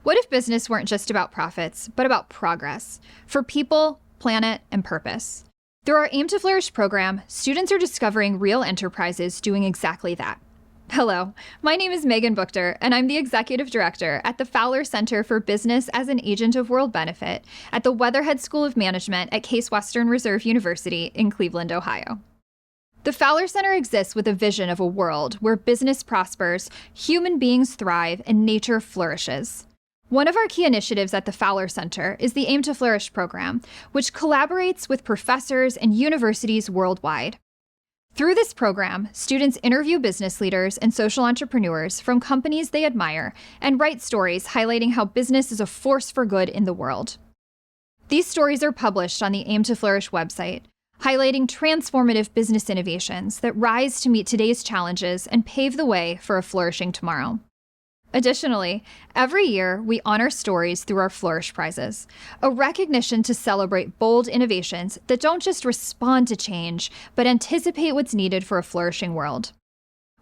What if business weren't just about profits, but about progress for people, planet, and purpose? Through our Aim to Flourish program, students are discovering real enterprises doing exactly that. Hello, my name is Megan Buchter, and I'm the Executive Director at the Fowler Center for Business as an Agent of World Benefit at the Weatherhead School of Management at Case Western Reserve University in Cleveland, Ohio. The Fowler Center exists with a vision of a world where business prospers, human beings thrive, and nature flourishes. One of our key initiatives at the Fowler Center is the Aim to Flourish program, which collaborates with professors and universities worldwide. Through this program, students interview business leaders and social entrepreneurs from companies they admire and write stories highlighting how business is a force for good in the world. These stories are published on the Aim to Flourish website, highlighting transformative business innovations that rise to meet today's challenges and pave the way for a flourishing tomorrow. Additionally, every year we honor stories through our Flourish Prizes, a recognition to celebrate bold innovations that don't just respond to change, but anticipate what's needed for a flourishing world.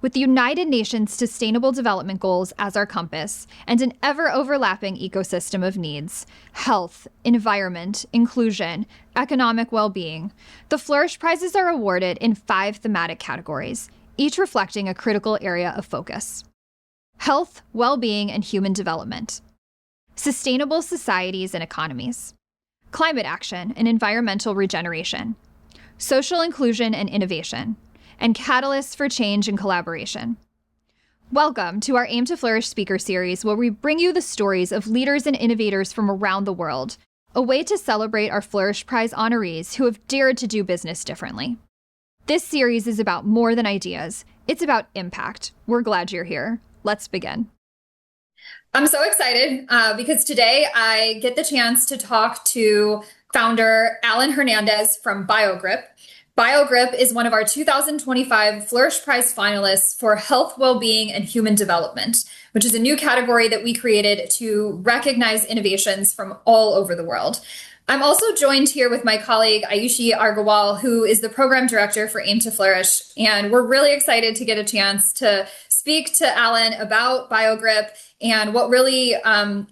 With the United Nations Sustainable Development Goals as our compass and an ever-overlapping ecosystem of needs, health, environment, inclusion, economic well-being, the Flourish Prizes are awarded in 5 thematic categories, each reflecting a critical area of focus. Health, well-being, and human development. Sustainable societies and economies. Climate action and environmental regeneration. Social inclusion and innovation. And catalysts for change and collaboration. Welcome to our Aim to Flourish Speaker Series, where we bring you the stories of leaders and innovators from around the world, a way to celebrate our Flourish Prize honorees who have dared to do business differently. This series is about more than ideas. It's about impact. We're glad you're here. Let's begin. I'm so excited because today I get the chance to talk to founder Alan Hernandez from BioGrip. BioGrip is one of our 2025 Flourish Prize finalists for health, well-being, and human development, which is a new category that we created to recognize innovations from all over the world. I'm also joined here with my colleague Ayushi Argawal, who is the program director for Aim to Flourish, and we're really excited to get a chance to speak to Alan about BioGrip and what really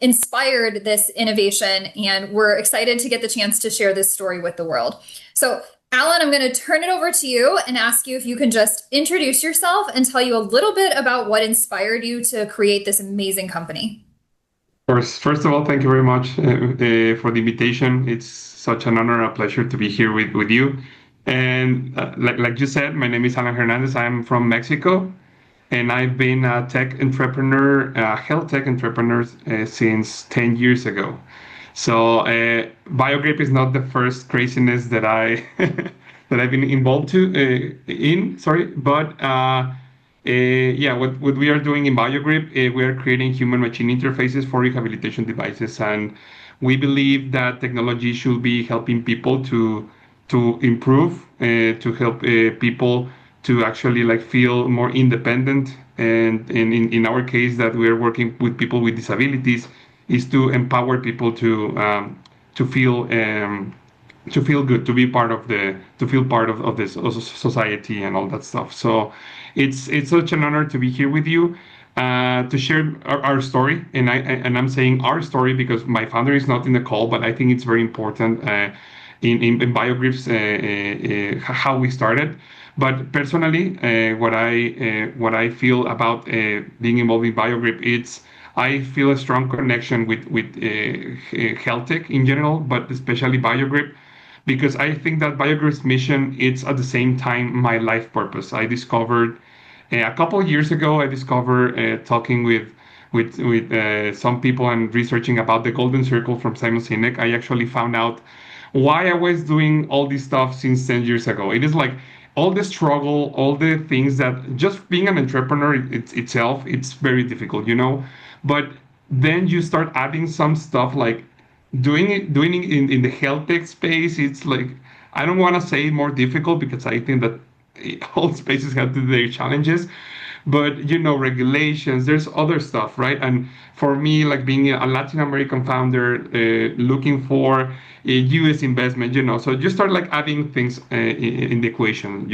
inspired this innovation, and we're excited to get the chance to share this story with the world. So Alan, I'm going to turn it over to you and ask you if you can just introduce yourself and tell you a little bit about what inspired you to create this amazing company. First of all, thank you very much for the invitation. It's such an honor, a pleasure to be here with you. And like you said, my name is Alan Hernandez. I'm from Mexico, and I've been a tech entrepreneur, health tech entrepreneur since 10 years ago. So BioGrip is not the first craziness that I that I've been involved in. Sorry, but what we are doing in BioGrip, we are creating human-machine interfaces for rehabilitation devices, and we believe that technology should be helping people to improve, to help people to actually feel more independent, and in our case that we are working with people with disabilities is to empower people to feel good, to be part of this society and all that stuff. So it's such an honor to be here with you to share our story, and I'm saying our story because my founder is not in the call, but I think it's very important in BioGrip's how we started. But personally, what I feel about being involved in BioGrip, I feel a strong connection with health tech in general, but especially BioGrip, because I think that BioGrip's mission is at the same time my life purpose. I discovered a couple of years ago. Talking with some people and researching about the Golden Circle from Simon Sinek. I actually found out why I was doing all this stuff since 10 years ago. It is like all the struggle, all the things that just being an entrepreneur itself, it's very difficult, But then you start adding some stuff like doing it in the health tech space. It's like, I don't want to say more difficult because I think that all spaces have their challenges, but regulations, there's other stuff, right? And for me, like being a Latin American founder, looking for a US investment, so you start adding things in the equation,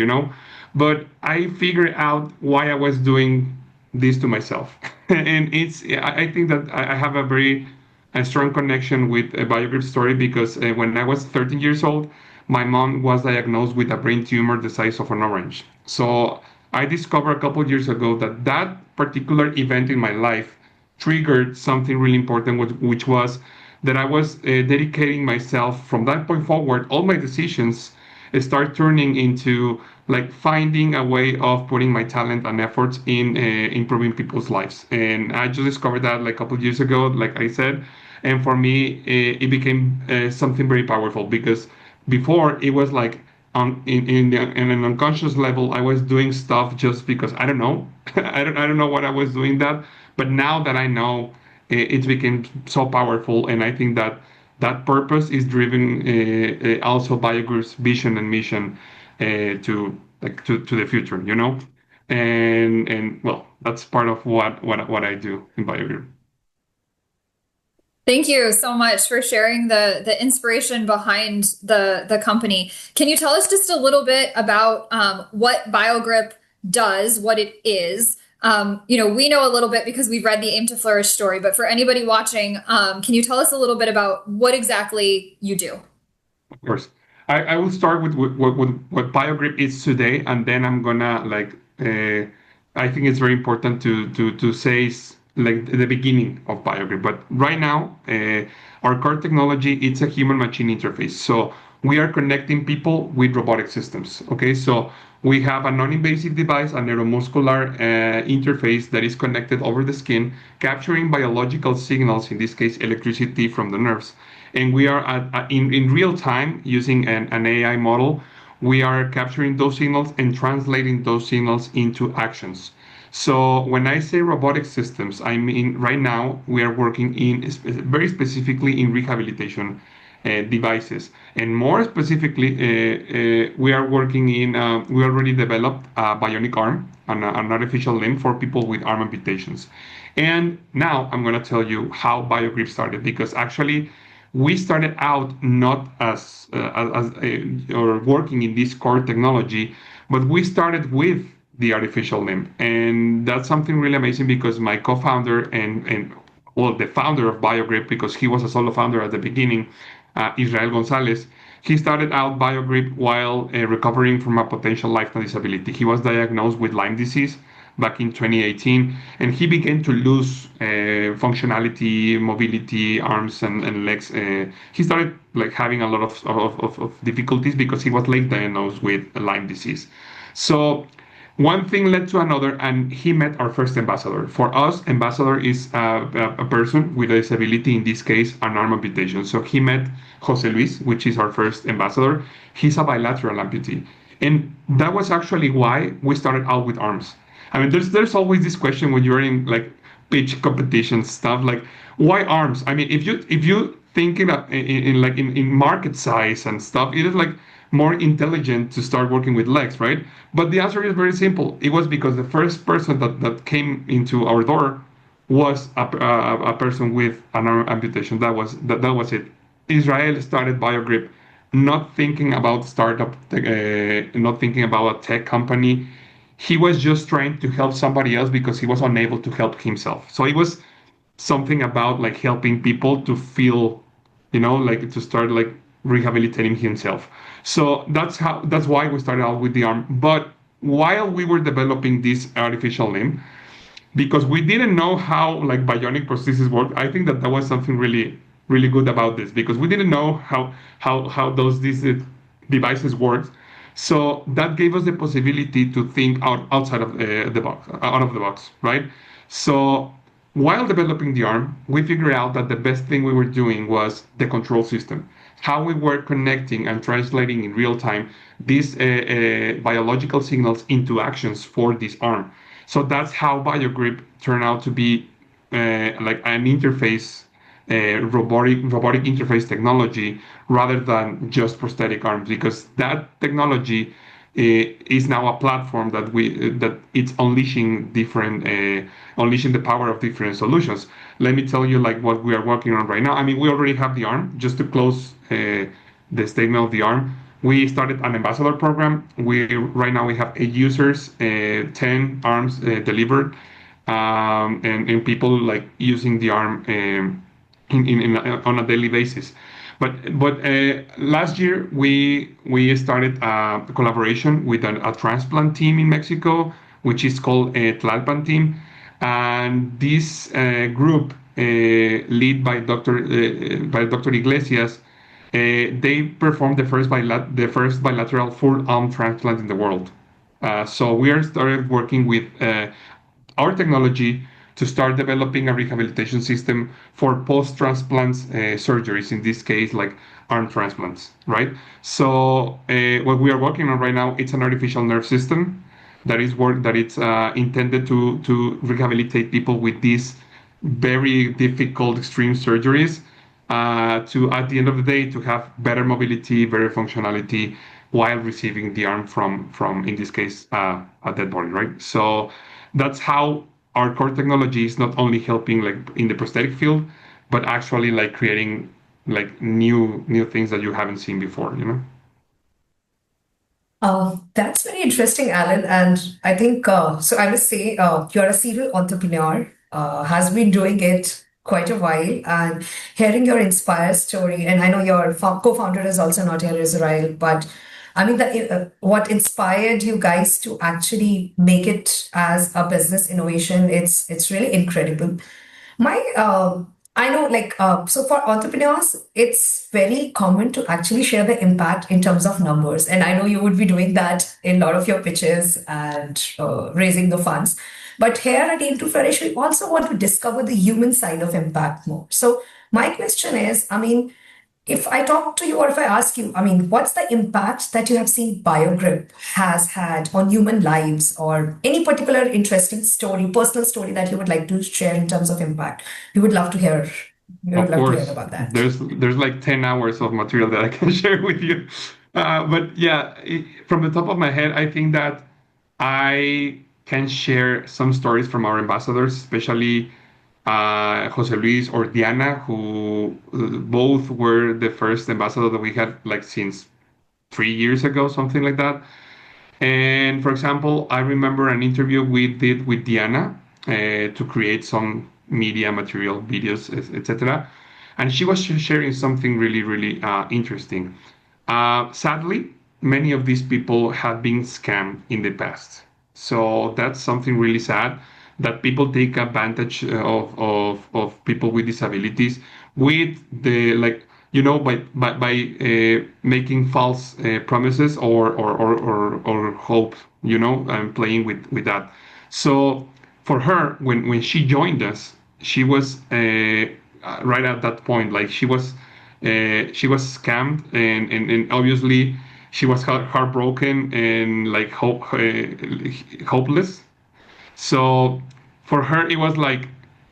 but I figured out why I was doing this to myself. And I think that I have a strong connection with a BioGrip story because when I was 13 years old, my mom was diagnosed with a brain tumor the size of an orange. So I discovered a couple of years ago that that particular event in my life triggered something really important, which was that I was dedicating myself from that point forward. All my decisions start turning into like finding a way of putting my talent and efforts in improving people's lives. And I just discovered that like a couple of years ago, like I said. And for me, it became something very powerful because before it was like in an unconscious level, I was doing stuff just because I don't know, I don't know what I was doing that. But now that I know, it became so powerful, and I think that that purpose is driven also by a group's vision and mission to the future, you know, and well, that's part of what I do in BioGrip. Thank you so much for sharing the inspiration behind the company. Can you tell us just a little bit about what BioGrip does, what it is? We know a little bit because we've read the Aim to Flourish story, but for anybody watching, can you tell us a little bit about what exactly you do? Of course. I will start with what BioGrip is today, and then I'm gonna like I think it's very important to say like the beginning of BioGrip. But right now, our core technology it's a human-machine interface. So we are connecting people with robotic systems. Okay, so we have a non-invasive device, a neuromuscular interface that is connected over the skin, capturing biological signals, in this case, electricity from the nerves. And we are in real time using an AI model. We are capturing those signals and translating those signals into actions. So when I say robotic systems, I mean right now we are working in very specifically in rehabilitation devices, and more specifically, we are working in. We already developed a bionic arm, an artificial limb for people with arm amputations. And now I'm going to tell you how BioGrip started because actually we started out not or working in this core technology, but we started with the artificial limb, and that's something really amazing because my co-founder and well, the founder of BioGrip, because he was a solo founder at the beginning, Israel Gonzalez, he started out BioGrip while recovering from a potential lifetime disability. He was diagnosed with Lyme disease back in 2018, and he began to lose functionality, mobility, arms and legs. He started like having a lot of difficulties because he was late diagnosed with Lyme disease. So one thing led to another, and he met our first ambassador. For us, ambassador is a person with a disability, in this case, an arm amputation. So he met Jose Luis, which is our first ambassador. He's a bilateral amputee. And that was actually why we started out with arms. I mean, there's always this question when you're in like pitch competition stuff, like why arms? I mean, if you think in market size and stuff, it is like more intelligent to start working with legs, right? But the answer is very simple. It was because the first person that came into our door was a person with an arm amputation. That was it. Israel started BioGrip, not thinking about startup, not thinking about a tech company. He was just trying to help somebody else because he was unable to help himself. So it was something about like helping people to feel, like to start like rehabilitating himself. So that's why we started out with the arm. But while we were developing this artificial limb, because we didn't know how like bionic prosthesis work, I think that was something really really good about this because we didn't know how these devices work. So that gave us the possibility to think outside of the box, out of the box, right? So while developing the arm, we figured out that the best thing we were doing was the control system, how we were connecting and translating in real time these biological signals into actions for this arm. So that's how BioGrip turned out to be like an interface, robotic interface technology rather than just prosthetic arms, because that technology is now a platform that it's unleashing unleashing the power of different solutions. Let me tell you like what we are working on right now. I mean, we already have the arm. Just to close the statement of the arm, we started an ambassador program. Right now we have 8 users, 10 arms delivered. and people like using the arm on a daily basis. But last year we started a collaboration with a transplant team in Mexico, which is called a Tlalpan team, and this group, led by Dr. Iglesias, they performed the first bilateral full arm transplant in the world. So we are started working with our technology to start developing a rehabilitation system for post-transplant surgeries, in this case, like arm transplants, right? So what we are working on right now, it's an artificial nerve system that it's intended to rehabilitate people with these very difficult extreme surgeries, to at the end of the day to have better mobility, better functionality while receiving the arm from in this case a dead body, right? So that's how our core technology is not only helping like in the prosthetic field, but actually like creating like new things that you haven't seen before, you know. That's very interesting, Alan. And I think, so I must say, you're a serial entrepreneur, has been doing it quite a while. And hearing your inspired story, and I know your co-founder is also not here in Israel, but I mean, what inspired you guys to actually make it as a business innovation, it's really incredible. My, I know, like, so for entrepreneurs, it's very common to actually share the impact in terms of numbers. And I know you would be doing that in a lot of your pitches and raising the funds. But here at Aim to Flourish, we also want to discover the human side of impact more. So my question is, I mean, if I talk to you or if I ask you, I mean, what's the impact that you have seen BioGrip has had on human lives, or any particular interesting story, personal story that you would like to share in terms of impact? We would love to hear. We would Of love to hear course, about that. there's like 10 hours of material that I can share with you. But yeah, from the top of my head, I think that I can share some stories from our ambassadors, especially Jose Luis or Diana, who both were the first ambassador that we had like since 3 years ago, something like that. And for example, I remember an interview we did with Diana to create some media material, videos, etc. And she was sharing something really interesting. Sadly, many of these people have been scammed in the past. So that's something really sad that people take advantage of people with disabilities with the like by making false promises or hope, and playing with that. So for her, when she joined us, she was right at that point, like she was scammed, and obviously she was heartbroken and like hopeless. So for her, it was like,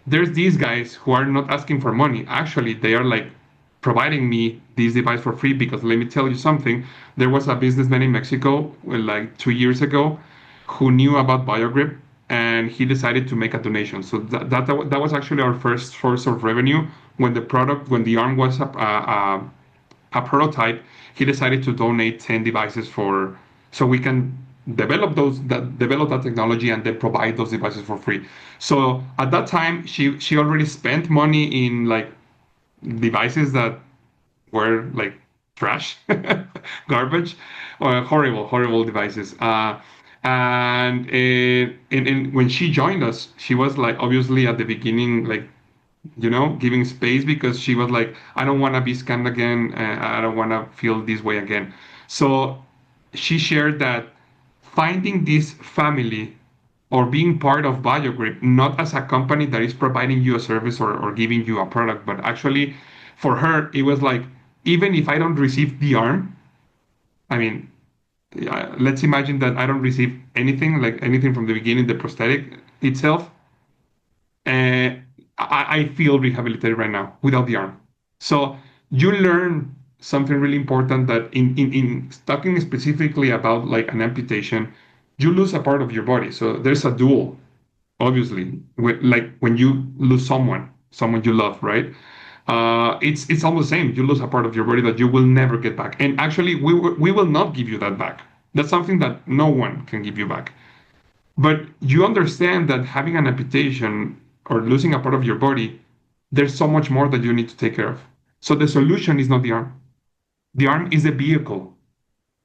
there's these guys who are not asking for money. Actually, they are like providing me this device for free, because let me tell you something. There was a businessman in Mexico, well, like 2 years ago, who knew about BioGrip, and he decided to make a donation. So that was actually our first source of revenue. When the arm was a prototype, he decided to donate 10 devices so we can develop that technology and then provide those devices for free. So at that time, she already spent money in like devices that were like trash, garbage, or horrible devices. And when she joined us, she was like obviously at the beginning, like giving space, because she was like, I don't want to be scammed again. I don't want to feel this way again. So she shared that finding this family or being part of BioGrip, not as a company that is providing you a service or giving you a product, but actually for her, it was like, even if I don't receive the arm, I mean, let's imagine that I don't receive anything, like anything from the beginning, the prosthetic itself, uh, I feel rehabilitated right now without the arm. So you learn something really important, that in talking specifically about like an amputation, you lose a part of your body. So there's a dual, obviously, like when you lose someone you love, right? It's almost the same. You lose a part of your body that you will never get back. And actually, we will not give you that back. That's something that no one can give you back. But you understand that having an amputation or losing a part of your body, there's so much more that you need to take care of. So the solution is not the arm. The arm is a vehicle.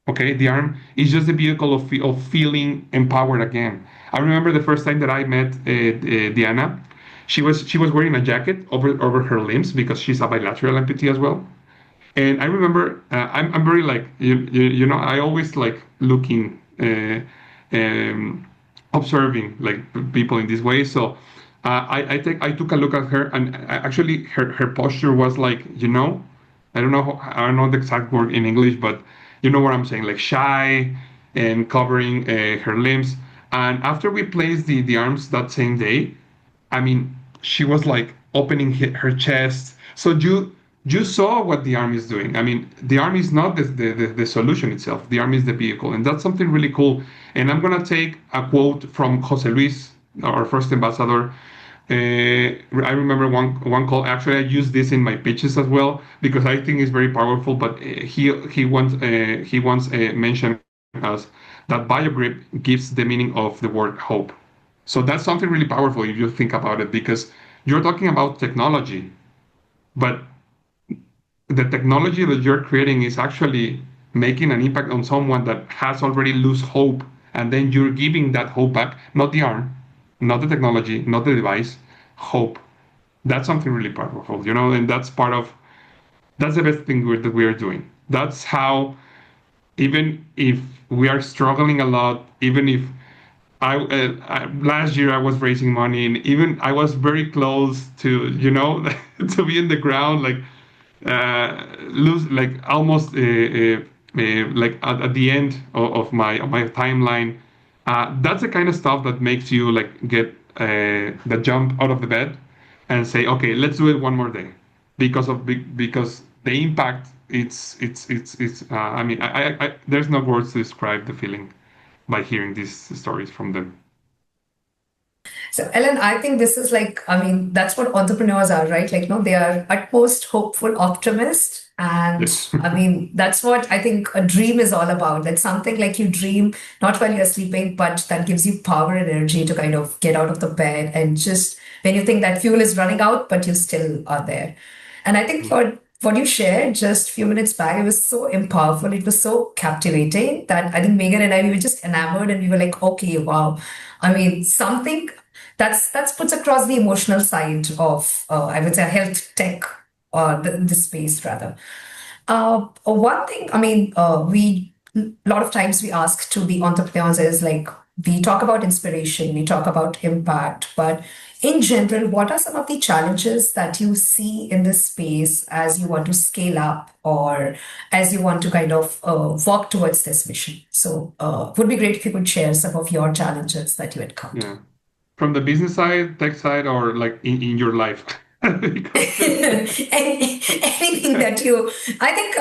Okay, the arm is just a vehicle of feeling empowered again. I remember the first time that I met Diana. She was wearing a jacket over her limbs because she's a bilateral amputee as well. And I remember I'm very like I always like looking observing like people in this way. So I took a look at her, and actually her posture was like, I don't know the exact word in English, but you know what I'm saying, like shy and covering her limbs. And after we placed the arms that same day, I mean, she was like opening her chest. So you saw what the arm is doing. I mean, the arm is not the solution itself. The arm is the vehicle, and that's something really cool. And I'm gonna take a quote from Jose Luis, our first ambassador. I remember one call. Actually, I use this in my pitches as well because I think it's very powerful. But he once mentioned us that BioGrip gives the meaning of the word hope. So that's something really powerful if you think about it, because you're talking about technology, but the technology that you're creating is actually making an impact on someone that has already lost hope, and then you're giving that hope back, not the arm, not the technology, not the device, hope. That's something really powerful, and that's the best thing that we are doing. That's how, even if we are struggling a lot, even if last year I was raising money, and even I was very close to to be in the ground, like lose, like almost like at the end of my timeline. That's the kind of stuff that makes you like get the jump out of the bed and say, okay, let's do it one more day, because the impact, it's I mean, I there's no words to describe the feeling by hearing these stories from them. So, Ellen, I think this is like, I mean, that's what entrepreneurs are, right? Like, no, they are at most hopeful optimists. And Yes. I mean, that's what I think a dream is all about. That's something like you dream not while you're sleeping, but that gives you power and energy to kind of get out of the bed and just when you think that fuel is running out, but you still are there. And I think what you shared just a few minutes back, it was so powerful. It was so captivating that I think Megan and I, we were just enamored and we were like, okay, wow. I mean, something that's puts across the emotional side of, I would say, health tech or the space rather. One thing, I mean, we a lot of times we ask to the entrepreneurs is like we talk about inspiration, we talk about impact, but in general, what are some of the challenges that you see in this space as you want to scale up or as you want to kind of work towards this mission? So, would be great if you could share some of your challenges that you encounter. Yeah. From the business side, tech side, or like in your life? Because Anything that you, I think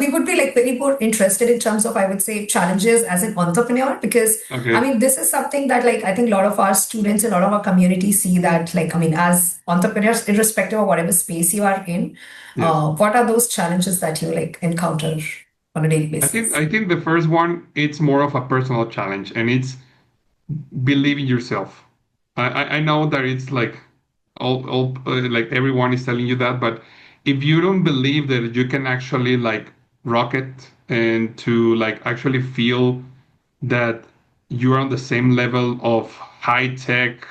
we would be like very more interested in terms of, I would say, challenges as an entrepreneur, because I okay. mean, this is something that like I think a lot of our students, a lot of our community see that like, I mean, as entrepreneurs, irrespective of whatever space you are in, Yes. what are those challenges that you like encounter on a daily I think basis? I think the first one, it's more of a personal challenge, and it's believe in yourself. I know that it's like all like everyone is telling you that, but if you don't believe that you can actually like rock it, and to like actually feel that you're on the same level of high tech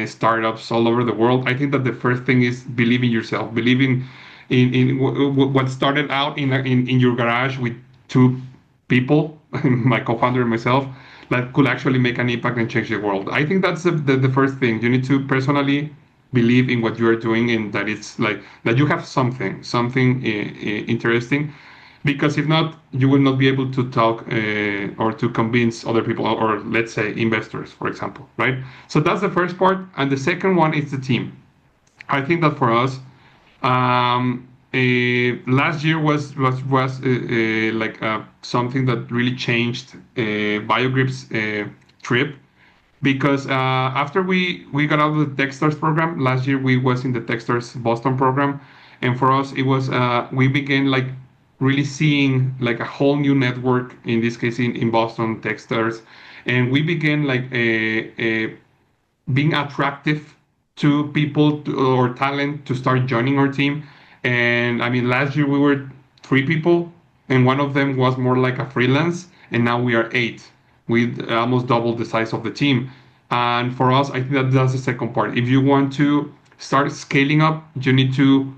startups all over the world, I think that the first thing is believe in yourself, believing in what started out in your garage with two people, my co-founder and myself, that could actually make an impact and change the world. I think that's the first thing. You need to personally believe in what you are doing, and that it's like that you have something interesting, because if not, you will not be able to talk or to convince other people, or let's say investors, for example, right? So that's the first part, and the second one is the team. I think that for us, last year was like something that really changed BioGrip's trip, because after we got out of the Techstars program last year, we was in the Techstars Boston program, and for us it was we began like really seeing like a whole new network, in this case in Boston Techstars, and we began like being attractive to people or talent to start joining our team. And I mean, last year we were 3 people, and one of them was more like a freelance, and now we are 8. We almost doubled the size of the team. And for us, I think that that's the second part. If you want to start scaling up, you need to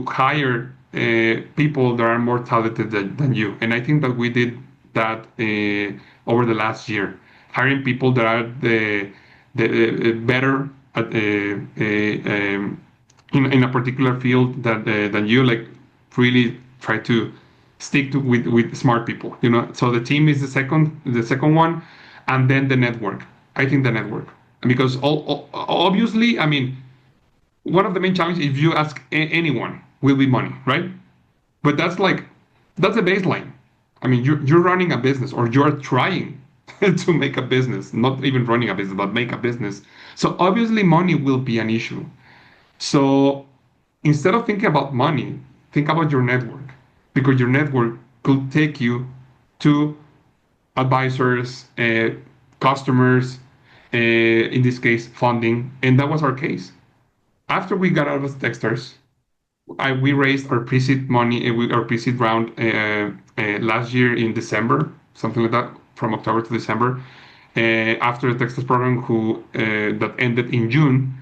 hire people that are more talented than you. And I think that we did that over the last year, hiring people that are the better at in a particular field than you. Like really try to stick to with smart people. So the team is the second one, and then the network. I think the network, because obviously, I mean, one of the main challenges, if you ask anyone, will be money, right? But that's a baseline. I mean, you're running a business, or you're trying to make a business, not even running a business, but make a business. So obviously money will be an issue. So instead of thinking about money, think about your network, because your network could take you to advisors, customers, in this case, funding. And that was our case. After we got out of Techstars, we raised our pre-seed money, our pre-seed round last year in December, something like that, from October to December, after the Techstars program that ended in June.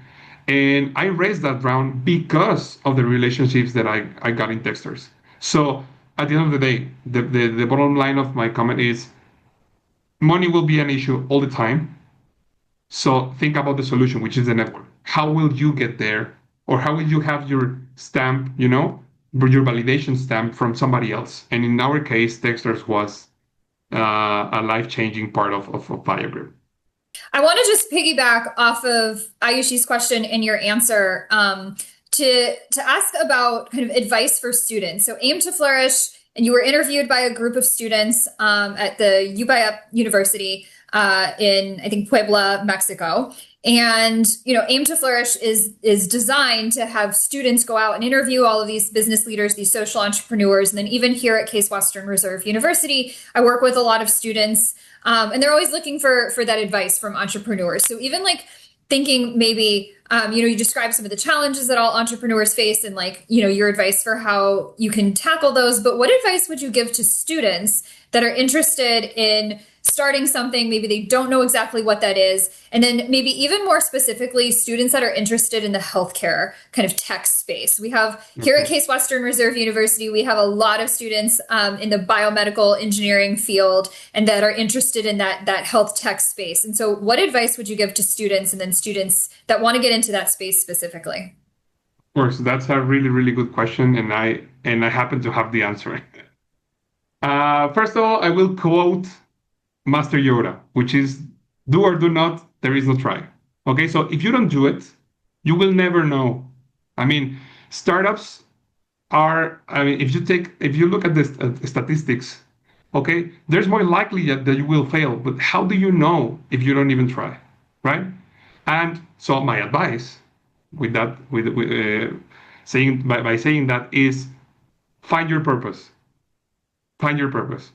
And I raised that round because of the relationships that I got in Techstars. So at the end of the day, the bottom line of my comment is money will be an issue all the time. So think about the solution, which is the network. How will you get there? Or how will you have your stamp, your validation stamp from somebody else? And in our case, Techstars was a life-changing part of BioGrip. I want to just piggyback off of Ayushi's question and your answer to ask about kind of advice for students. So Aim to Flourish, and you were interviewed by a group of students at the UBIUP University in, I think, Puebla, Mexico. And, Aim to Flourish is designed to have students go out and interview all of these business leaders, these social entrepreneurs. And then even here at Case Western Reserve University, I work with a lot of students, and they're always looking for that advice from entrepreneurs. So even like thinking maybe, you describe some of the challenges that all entrepreneurs face and your advice for how you can tackle those. But what advice would you give to students that are interested in starting something? Maybe they don't know exactly what that is. And then maybe even more specifically, students that are interested in the healthcare kind of tech space. We have here at Case Western Reserve University, we have a lot of students in the biomedical engineering field and that are interested in that health tech space. And so what advice would you give to students and then students that want to get into that space specifically? Of course, that's a really, really good question. And I happen to have the answer. First of all, I will quote Master Yoda, which is do or do not, there is no try. Okay, so if you don't do it, you will never know. I mean, startups if you look at the statistics, okay, there's more likely that you will fail, but how do you know if you don't even try, right? And so my advice with that, by saying that is find your purpose. Find your purpose.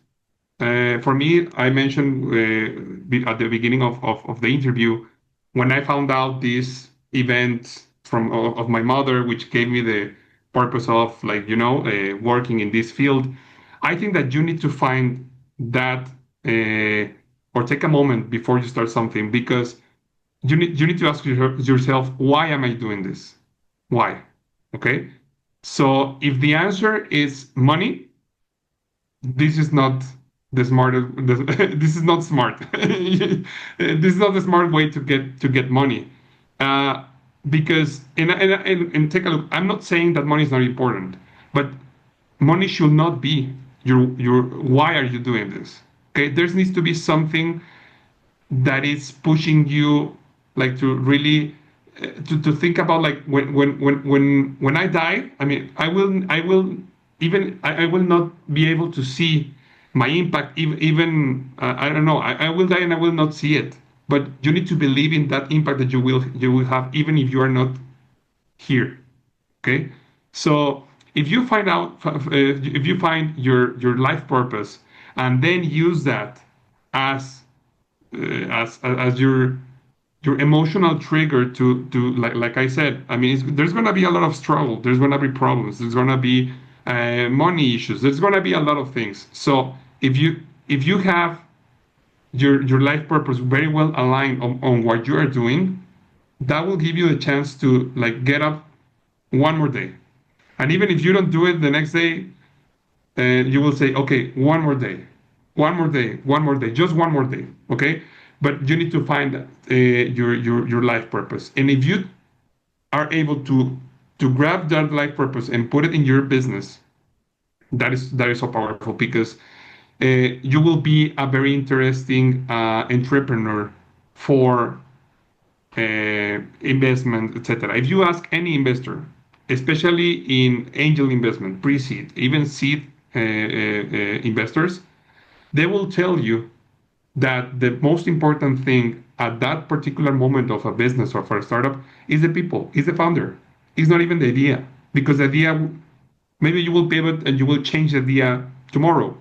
For me, I mentioned at the beginning of the interview, when I found out this event of my mother, which gave me the purpose of working in this field. I think that you need to find that or take a moment before you start something, because you need to ask yourself, why am I doing this? Why? Okay. So if the answer is money, this is not the smartest. This is not smart. This is not the smart way to get money, because and take a look. I'm not saying that money is not important, but money should not be your. Why are you doing this? Okay, there needs to be something that is pushing you, like to really to think about, like when I die. I mean, I will not be able to see my impact, even I don't know, I will die and I will not see it, but you need to believe in that impact that you will have, even if you are not here. Okay, so if you find your life purpose and then use that as as your emotional trigger to like I said. I mean, there's gonna be a lot of struggle. There's gonna be problems. There's gonna be money issues. There's gonna be a lot of things. So if you have your life purpose very well aligned on what you are doing, that will give you a chance to like get up one more day. And even if you don't do it the next day, you will say, okay, one more day, one more day, one more day, just one more day, okay? But you need to find your life purpose. And if you are able to grab that life purpose and put it in your business, that is so powerful because you will be a very interesting entrepreneur for investment, etc. If you ask any investor, especially in angel investment, pre-seed, even seed investors, they will tell you that the most important thing at that particular moment of a business or for a startup is the people, is the founder. It's not even the idea, because the idea, maybe you will pivot and you will change the idea tomorrow,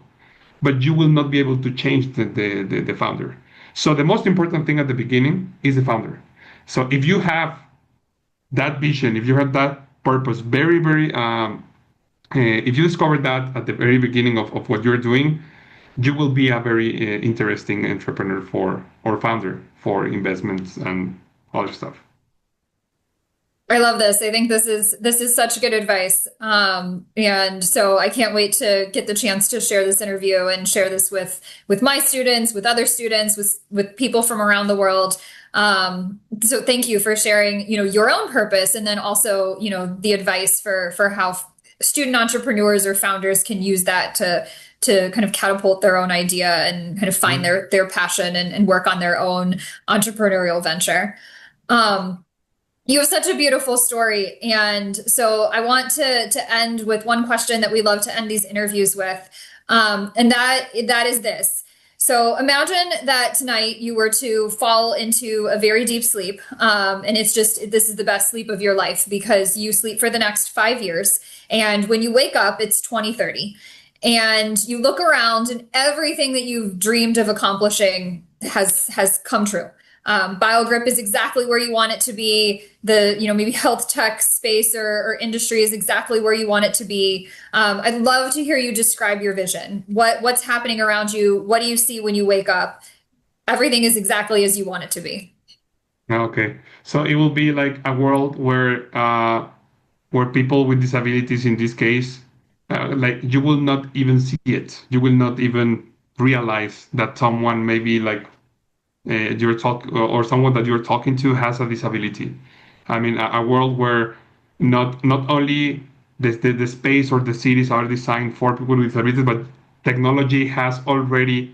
but you will not be able to change the founder. So the most important thing at the beginning is the founder. So if you have that vision, if you have that purpose, if you discover that at the very beginning of what you're doing, you will be a very interesting entrepreneur for or founder for investments and other stuff. I love this. I think this is such good advice. And so I can't wait to get the chance to share this interview and share this with my students, with other students, with people from around the world. So thank you for sharing, your own purpose, and then also, the advice for how student entrepreneurs or founders can use that to kind of catapult their own idea and kind of find their passion and work on their own entrepreneurial venture. You have such a beautiful story. And so I want to end with one question that we love to end these interviews with. And that is this. So imagine that tonight you were to fall into a very deep sleep. And this is the best sleep of your life because you sleep for the next 5 years. And when you wake up, it's 2030. And you look around and everything that you've dreamed of accomplishing has come true. BioGrip is exactly where you want it to be. The, maybe health tech space or industry is exactly where you want it to be. I'd love to hear you describe your vision. What's happening around you? What do you see when you wake up? Everything is exactly as you want it to be. Okay, so it will be like a world where people with disabilities, in this case, like you will not even see it. You will not even realize that someone maybe like you're talk or someone that you're talking to has a disability. I mean, a world where not only the space or the cities are designed for people with disabilities, but technology has already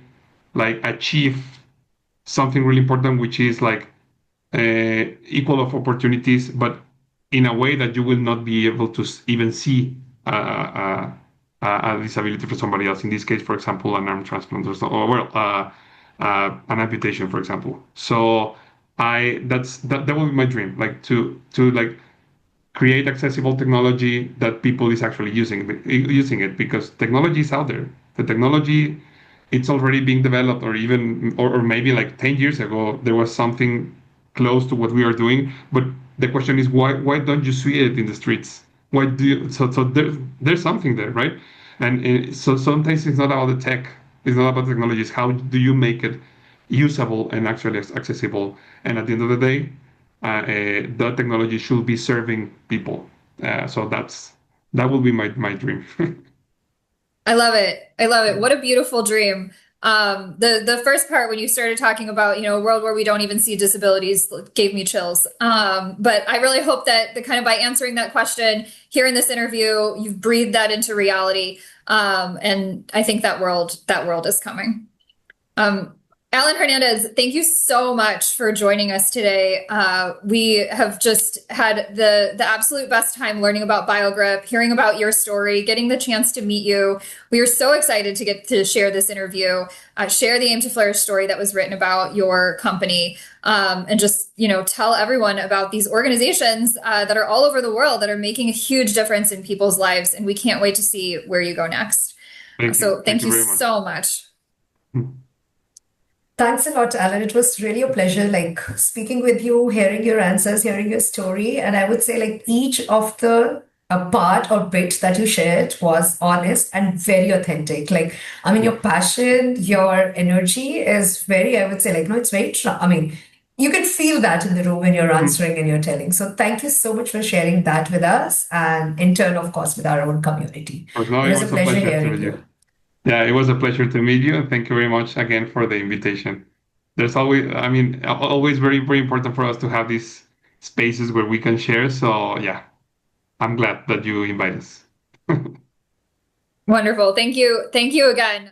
like achieved something really important, which is like equal of opportunities, but in a way that you will not be able to even see a disability for somebody else. In this case, for example, an arm transplant an amputation, for example. So that will be my dream, like to like create accessible technology that people is actually using it because technology is out there. The technology, it's already being developed, or maybe like 10 years ago there was something close to what we are doing. But the question is why don't you see it in the streets? Why do you, so there's something there, right? And so sometimes it's not about the tech, it's not about technology, it's how do you make it usable and actually accessible. And at the end of the day, the technology should be serving people. So that will be my dream. I love it. I love it. What a beautiful dream. The first part when you started talking about, a world where we don't even see disabilities gave me chills. But I really hope that the kind of by answering that question here in this interview, you've breathed that into reality. And I think that world is coming. Alan Hernandez, thank you so much for joining us today. We have just had the absolute best time learning about BioGrip, hearing about your story, getting the chance to meet you. We are so excited to get to share this interview, share the Aim to Flourish story that was written about your company, and just, tell everyone about these organizations that are all over the world that are making a huge difference in people's lives. And we can't wait to see where you go next. Thank you. Thank you very much. so much. Thanks a lot, Alan. It was really a pleasure, like speaking with you, hearing your answers, hearing your story. And I would say, like, each of the part or bit that you shared was honest and very authentic. Like, I mean, your passion, your energy is very, I would say, like, no, it's very, I mean, you can feel that in the room when you're Mhm. answering and you're telling. So thank you so much for sharing that with us and in turn, of course, with our own community. No, It it was a was a pleasure pleasure to hearing meet you. you. Yeah, it was a pleasure to meet you. And thank you very much again for the invitation. There's always, I mean, always very, very important for us to have these spaces where we can share. So yeah, I'm glad that you invite us. Wonderful. Thank you. Thank you again.